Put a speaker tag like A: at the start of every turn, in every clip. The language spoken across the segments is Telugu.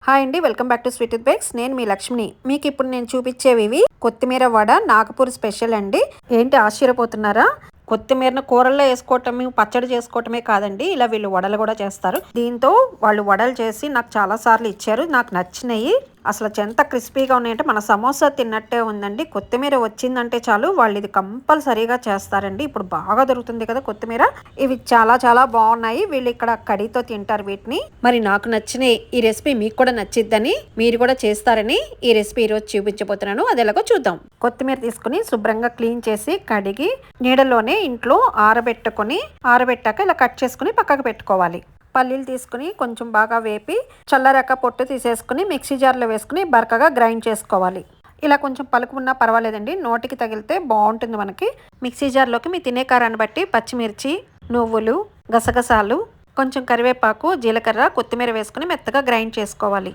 A: హాయ్ అండి, welcome back to sweet with bakes. నేను మీ లక్ష్మిని. మీకు ఇప్పుడు నేను చూపించేవి కొత్తిమీర వడ నాగపూర్ స్పెషల్ అండి. ఏంటి ఆశ్చర్యపోతున్నారా? కొత్తిమీరను కూరల్లో వేసుకోవటమే, పచ్చడి చేసుకోవటమే కాదండి, ఇలా వీళ్ళు వడలు కూడా చేస్తారు. దీంతో వాళ్ళు వడలు చేసి నాకు చాలా సార్లు ఇచ్చారు. నాకు నచ్చినాయి. అసలు ఎంత క్రిస్పీగా ఉన్నాయంటే మన సమోసా తిన్నట్టే ఉందండి. కొత్తిమీర వచ్చిందంటే చాలు వాళ్ళు ఇది కంపల్సరీగా చేస్తారండి. ఇప్పుడు బాగా దొరుకుతుంది కదా కొత్తిమీర. ఇవి చాలా చాలా బాగున్నాయి. వీళ్ళు ఇక్కడ కడితో తింటారు వీటిని. మరి నాకు నచ్చిన ఈ రెసిపీ మీకు కూడా నచ్చిద్దని, మీరు కూడా చేస్తారని ఈ రెసిపీ ఈరోజు చూపించబోతున్నాను. అది ఎలాగో చూద్దాం. కొత్తిమీర తీసుకుని శుభ్రంగా క్లీన్ చేసి కడిగి నీడలోనే ఇంట్లో ఆరబెట్టాక ఇలా కట్ చేసుకుని పక్కకు పెట్టుకోవాలి. పల్లీలు తీసుకుని కొంచెం బాగా వేపి చల్లరాక పొట్టు తీసేసుకుని మిక్సీ జార్లో వేసుకుని బరకగా గ్రైండ్ చేసుకోవాలి. ఇలా కొంచెం పలుకు ఉన్నా పర్వాలేదండి, నోటికి తగిలితే బాగుంటుంది మనకి. మిక్సీ జార్లోకి మీ తినే కారాన్ని బట్టి పచ్చిమిర్చి, నువ్వులు, గసగసాలు, కొంచెం కరివేపాకు, జీలకర్ర, కొత్తిమీర వేసుకుని మెత్తగా గ్రైండ్ చేసుకోవాలి.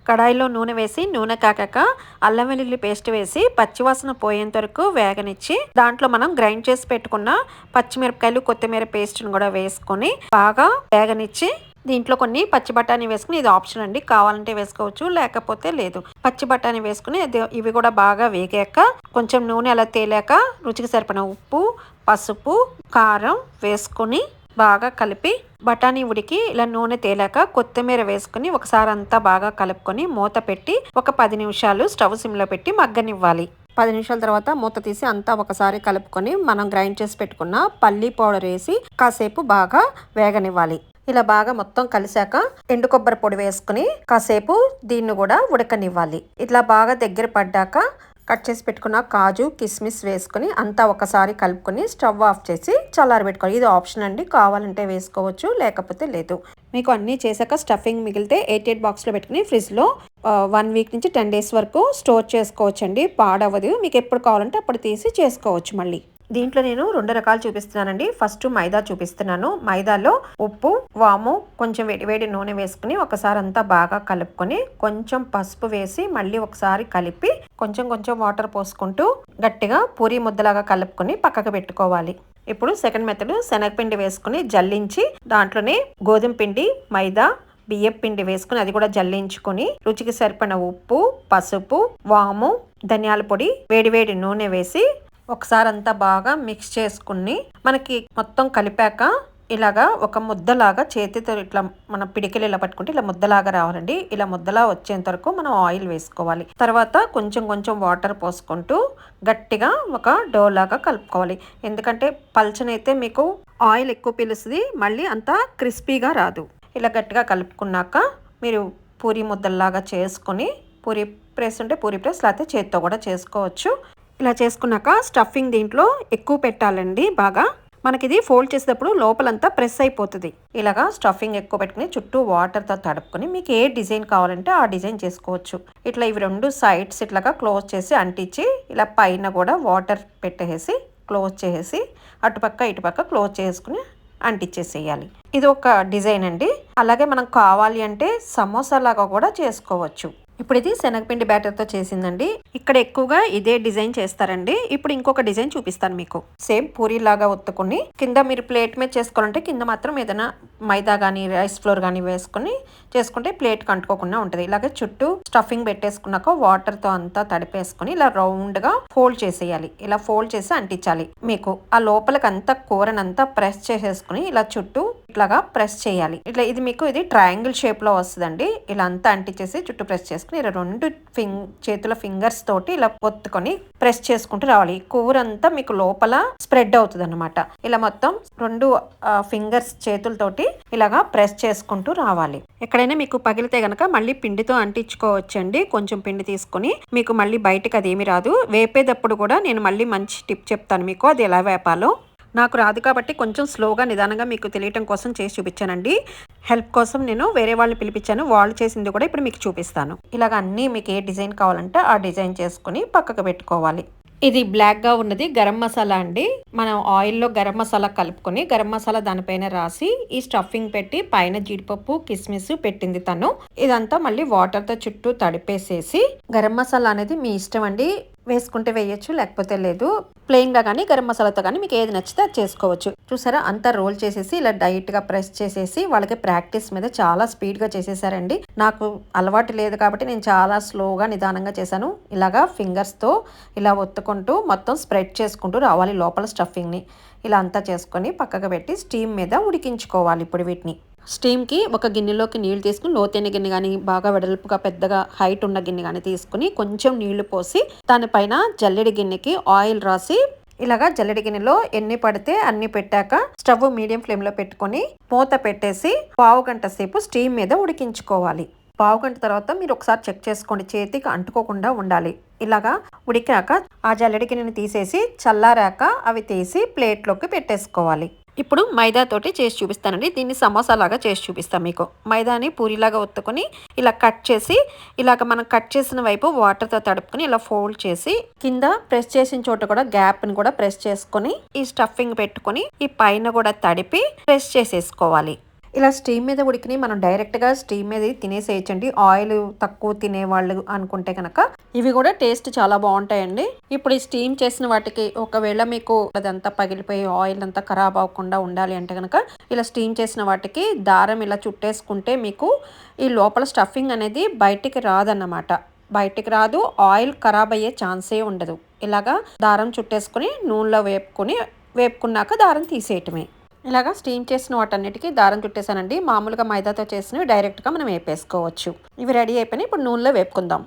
A: కడాయిలో నూనె వేసి నూనె కాకాక అల్లం వెల్లుల్లి పేస్ట్ వేసి పచ్చివాసన పోయేంత వరకు వేగనిచ్చి దాంట్లో మనం గ్రైండ్ చేసి పెట్టుకున్న పచ్చిమిరపకాయలు, కొత్తిమీర పేస్ట్ని కూడా వేసుకొని బాగా వేగనిచ్చి దీంట్లో కొన్ని పచ్చి బఠానీ వేసుకుని, ఇది ఆప్షన్ అండి, కావాలంటే వేసుకోవచ్చు లేకపోతే లేదు. పచ్చి బఠానీ వేసుకుని ఇవి కూడా బాగా వేగాక కొంచెం నూనె అలా తేలాక రుచికి సరిపడిన ఉప్పు, పసుపు, కారం వేసుకొని బాగా కలిపి బఠానీ ఉడికి ఇలా నూనె తేలాక కొత్తిమీర వేసుకుని ఒకసారి అంతా బాగా కలుపుకొని మూత పెట్టి ఒక 10 నిమిషాలు స్టవ్ సిమ్లో పెట్టి మగ్గనివ్వాలి. 10 నిమిషాల తర్వాత మూత తీసి అంతా ఒకసారి కలుపుకొని మనం గ్రైండ్ చేసి పెట్టుకున్న పల్లీ పౌడర్ వేసి కాసేపు బాగా వేగనివ్వాలి. ఇలా బాగా మొత్తం కలిసాక ఎండు కొబ్బరి పొడి వేసుకుని కాసేపు దీన్ని కూడా ఉడకనివ్వాలి. ఇట్లా బాగా దగ్గర పడ్డాక కట్ చేసి పెట్టుకున్న కాజు, కిస్మిస్ వేసుకుని అంతా ఒకసారి కలుపుకొని స్టవ్ ఆఫ్ చేసి చల్లారబెట్టుకోవాలి. ఇది ఆప్షన్ అండి, కావాలంటే వేసుకోవచ్చు లేకపోతే లేదు. మీకు అన్నీ చేశాక స్టఫింగ్ మిగిలితే 88 బాక్స్లో పెట్టుకుని ఫ్రిడ్జ్లో 1 వీక్ నుంచి 10 డేస్ వరకు స్టోర్ చేసుకోవచ్చండి. పాడవదు. మీకు ఎప్పుడు కావాలంటే అప్పుడు తీసి చేసుకోవచ్చు. మళ్ళీ దీంట్లో నేను 2 రకాలు చూపిస్తున్నానండి. ఫస్ట్ మైదా చూపిస్తున్నాను. మైదాలో ఉప్పు, వాము, కొంచెం వేడి నూనె వేసుకుని ఒకసారి అంతా బాగా కలుపుకొని కొంచెం పసుపు వేసి మళ్ళీ ఒకసారి కలిపి కొంచెం వాటర్ పోసుకుంటూ గట్టిగా పూరీ ముద్దలాగా కలుపుకొని పక్కకు పెట్టుకోవాలి. ఇప్పుడు సెకండ్ మెథడ్, శనగపిండి వేసుకుని జల్లించి దాంట్లోనే గోధుమ పిండి, మైదా, బియ్యం పిండి వేసుకుని అది కూడా జల్లించుకొని రుచికి సరిపడిన ఉప్పు, పసుపు, వాము, ధనియాల పొడి, వేడి నూనె వేసి ఒకసారి అంతా బాగా మిక్స్ చేసుకుని మనకి మొత్తం కలిపాక ఇలాగా ఒక ముద్దలాగా చేతితో ఇట్లా మన పిడికిలు ఇలా పట్టుకుంటే ఇలా ముద్దలాగా రావాలండి. ఇలా ముద్దలా వచ్చేంత వరకు మనం ఆయిల్ వేసుకోవాలి. తర్వాత కొంచెం వాటర్ పోసుకుంటూ గట్టిగా ఒక డో లాగా కలుపుకోవాలి. ఎందుకంటే పల్చనైతే మీకు ఆయిల్ ఎక్కువ పీలుస్తుంది, మళ్ళీ అంత క్రిస్పీగా రాదు. ఇలా గట్టిగా కలుపుకున్నాక మీరు పూరి ముద్దల్లాగా చేసుకొని, పూరి ప్రెస్ ఉంటే పూరి ప్రెస్, లేకపోతే చేతితో కూడా చేసుకోవచ్చు. ఇలా చేసుకున్నాక స్టఫింగ్ దీంట్లో ఎక్కువ పెట్టాలండి. బాగా మనకి ఇది ఫోల్డ్ చేసేటప్పుడు లోపలంతా ప్రెస్ అయిపోతుంది. ఇలాగా స్టఫింగ్ ఎక్కువ పెట్టుకుని చుట్టూ వాటర్తో తడుపుకొని మీకు ఏ డిజైన్ కావాలంటే ఆ డిజైన్ చేసుకోవచ్చు. ఇట్లా ఇవి 2 సైడ్స్ ఇట్లాగా క్లోజ్ చేసి అంటించి ఇలా పైన కూడా వాటర్ పెట్టేసి క్లోజ్ చేసి అటుపక్క ఇటుపక్క క్లోజ్ చేసుకుని అంటించేసేయాలి. ఇది ఒక డిజైన్ అండి. అలాగే మనం కావాలి అంటే సమోసా లాగా కూడా చేసుకోవచ్చు. ఇప్పుడు ఇది శనగపిండి బ్యాటర్తో చేసిందండి. ఇక్కడ ఎక్కువగా ఇదే డిజైన్ చేస్తారండి. ఇప్పుడు ఇంకొక డిజైన్ చూపిస్తాను మీకు. సేమ్ పూరి లాగా ఒత్తుకుని కింద మీరు ప్లేట్ మీద చేసుకోవాలంటే కింద మాత్రం ఏదైనా మైదా కానీ రైస్ ఫ్లోర్ కానీ వేసుకుని చేసుకుంటే ప్లేట్కి అంటుకోకుండా ఉంటుంది. ఇలాగే చుట్టూ స్టఫింగ్ పెట్టేసుకున్నాక వాటర్తో అంతా తడిపేసుకుని ఇలా రౌండ్గా ఫోల్డ్ చేసేయాలి. ఇలా ఫోల్డ్ చేసి అంటించాలి. మీకు ఆ లోపలికి అంతా కూరనంతా ప్రెస్ చేసేసుకుని ఇలా చుట్టూ ఇట్లాగా ప్రెస్ చేయాలి. ఇట్లా ఇది మీకు ఇది ట్రయాంగిల్ షేప్లో వస్తుందండి. ఇలా అంతా అంటించేసి చుట్టూ ప్రెస్ చేసుకుని 2 చేతుల ఫింగర్స్ తోటి ఇలా ఒత్తుకొని ప్రెస్ చేసుకుంటూ రావాలి. కూర అంతా మీకు లోపల స్ప్రెడ్ అవుతుంది అనమాట. ఇలా మొత్తం 2 ఫింగర్స్ చేతులతోటి ఇలాగా ప్రెస్ చేసుకుంటూ రావాలి. ఎక్కడైనా మీకు పగిలితే గనక మళ్ళీ పిండితో అంటించుకోవచ్చండి. కొంచెం పిండి తీసుకొని మీకు మళ్ళీ బయటకు అదేమి రాదు. వేపేటప్పుడు కూడా నేను మళ్ళీ మంచి టిప్ చెప్తాను మీకు, అది ఎలా వేపాలో. నాకు రాదు కాబట్టి కొంచెం స్లోగా నిదానంగా మీకు తెలియటం కోసం చేసి చూపించానండి. హెల్ప్ కోసం నేను వేరే వాళ్ళని పిలిపించాను. వాళ్ళు చేసింది కూడా ఇప్పుడు మీకు చూపిస్తాను. ఇలాగ అన్నీ మీకు ఏ డిజైన్ కావాలంటే ఆ డిజైన్ చేసుకుని పక్కకు పెట్టుకోవాలి. ఇది బ్లాక్గా ఉన్నది గరం మసాలా అండి. మనం ఆయిల్లో గరం మసాలా కలుపుకొని గరం మసాలా దానిపైన రాసి ఈ స్టఫింగ్ పెట్టి పైన జీడిపప్పు, కిస్మిస్ పెట్టింది తను. ఇదంతా మళ్ళీ వాటర్తో చుట్టూ తడిపేసేసి, గరం మసాలా అనేది మీ ఇష్టం అండి, వేసుకుంటే వేయచ్చు లేకపోతే లేదు. ప్లెయిన్గా కానీ గరం మసాలాతో కానీ మీకు ఏది నచ్చితే అది చేసుకోవచ్చు. చూసారా, అంతా రోల్ చేసేసి ఇలా డైట్గా ప్రెస్ చేసేసి వాళ్ళకి ప్రాక్టీస్ మీద చాలా స్పీడ్గా చేసేసారండి. నాకు అలవాటు లేదు కాబట్టి నేను చాలా స్లోగా నిదానంగా చేశాను. ఇలాగా ఫింగర్స్తో ఇలా ఒత్తుకుంటూ మొత్తం స్ప్రెడ్ చేసుకుంటూ రావాలి లోపల స్టఫింగ్ని. ఇలా అంతా చేసుకొని పక్కకు పెట్టి స్టీమ్ మీద ఉడికించుకోవాలి. ఇప్పుడు వీటిని స్టీమ్కి ఒక గిన్నెలోకి నీళ్లు తీసుకుని, లోతైన గిన్నె కానీ బాగా వెడల్పుగా పెద్దగా హైట్ ఉన్న గిన్నె కానీ తీసుకుని కొంచెం నీళ్లు పోసి దానిపైన జల్లెడి గిన్నెకి ఆయిల్ రాసి ఇలాగా జల్లెడి గిన్నెలో ఎన్ని పడితే అన్ని పెట్టాక స్టవ్ మీడియం ఫ్లేమ్లో పెట్టుకొని మూత పెట్టేసి పావు గంట సేపు స్టీమ్ మీద ఉడికించుకోవాలి. పావు గంట తర్వాత మీరు ఒకసారి చెక్ చేసుకోండి, చేతికి అంటుకోకుండా ఉండాలి. ఇలాగా ఉడికాక ఆ జల్లెడి గిన్నెని తీసేసి చల్లారాక అవి తీసి ప్లేట్లోకి పెట్టేసుకోవాలి. ఇప్పుడు మైదాతోటి చేసి చూపిస్తానండి. దీన్ని సమోసా లాగా చేసి చూపిస్తాను మీకు. మైదాని పూరిలాగా ఒత్తుకొని ఇలా కట్ చేసి ఇలాగ మనం కట్ చేసిన వైపు వాటర్తో తడుపుకొని ఇలా ఫోల్డ్ చేసి కింద ప్రెస్ చేసిన చోట కూడా గ్యాప్ని కూడా ప్రెస్ చేసుకొని ఈ స్టఫింగ్ పెట్టుకొని ఈ పైన కూడా తడిపి ప్రెస్ చేసేసుకోవాలి. ఇలా స్టీమ్ మీద ఉడికిని మనం డైరెక్ట్గా స్టీమ్ మీద తినేసేయచ్చండి. ఆయిల్ తక్కువ తినేవాళ్ళు అనుకుంటే కనుక ఇవి కూడా టేస్ట్ చాలా బాగుంటాయండి. ఇప్పుడు ఈ స్టీమ్ చేసిన వాటికి ఒకవేళ మీకు అదంతా పగిలిపోయి ఆయిల్ అంతా ఖరాబ్ అవ్వకుండా ఉండాలి అంటే కనుక ఇలా స్టీమ్ చేసిన వాటికి దారం ఇలా చుట్టేసుకుంటే మీకు ఈ లోపల స్టఫింగ్ అనేది బయటికి రాదన్నమాట. బయటికి రాదు, ఆయిల్ ఖరాబ్ అయ్యే ఛాన్సే ఉండదు. ఇలాగా దారం చుట్టేసుకుని నూనెలో వేపుకున్నాక దారం తీసేయటమే. ఇలాగా స్టీమ్ చేసిన వాటన్నిటికీ దారం చుట్టేసానండి. మామూలుగా మైదాతో చేసినవి డైరెక్ట్గా మనం వేపేసుకోవచ్చు. ఇవి రెడీ అయిపోయినాయి. ఇప్పుడు నూనెలో వేపుకుందాం.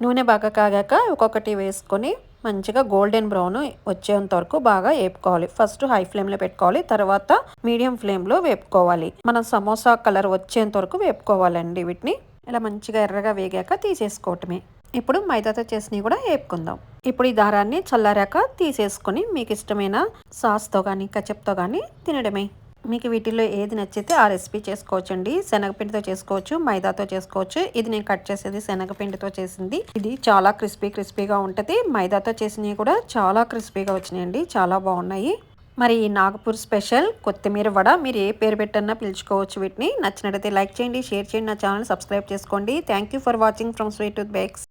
A: నూనె బాగా కాగాక ఒక్కొక్కటి వేసుకొని మంచిగా గోల్డెన్ బ్రౌన్ వచ్చేంత వరకు బాగా వేపుకోవాలి. ఫస్ట్ హై ఫ్లేమ్లో పెట్టుకోవాలి, తర్వాత మీడియం ఫ్లేమ్లో వేపుకోవాలి. మనం సమోసా కలర్ వచ్చేంత వరకు వేపుకోవాలండి. వీటిని ఇలా మంచిగా ఎర్రగా వేగాక తీసేసుకోవటమే. ఇప్పుడు మైదాతో చేసినవి కూడా వేపుకుందాం. ఇప్పుడు ఈ దారాన్ని చల్లారాక తీసేసుకొని మీకు ఇష్టమైన సాస్తో కానీ కచప్తో కానీ తినడమే. మీకు వీటిల్లో ఏది నచ్చితే ఆ రెసిపీ చేసుకోవచ్చండి. శనగపిండితో చేసుకోవచ్చు, మైదాతో చేసుకోవచ్చు. ఇది నేను కట్ చేసేది శనగపిండితో చేసింది. ఇది చాలా క్రిస్పీగా ఉంటుంది. మైదాతో చేసినవి కూడా చాలా క్రిస్పీగా వచ్చినాయండి, చాలా బాగున్నాయి. మరి ఈ నాగపూర్ స్పెషల్ కొత్తిమీర వడ మీరు ఏ పేరు పెట్టన్నా పిలుచుకోవచ్చు. వీటిని నచ్చినట్టయితే లైక్ చేయండి, షేర్ చేయండి, నా ఛానల్ సబ్స్క్రైబ్ చేసుకోండి. Thank you for watching from sweet tooth bakes.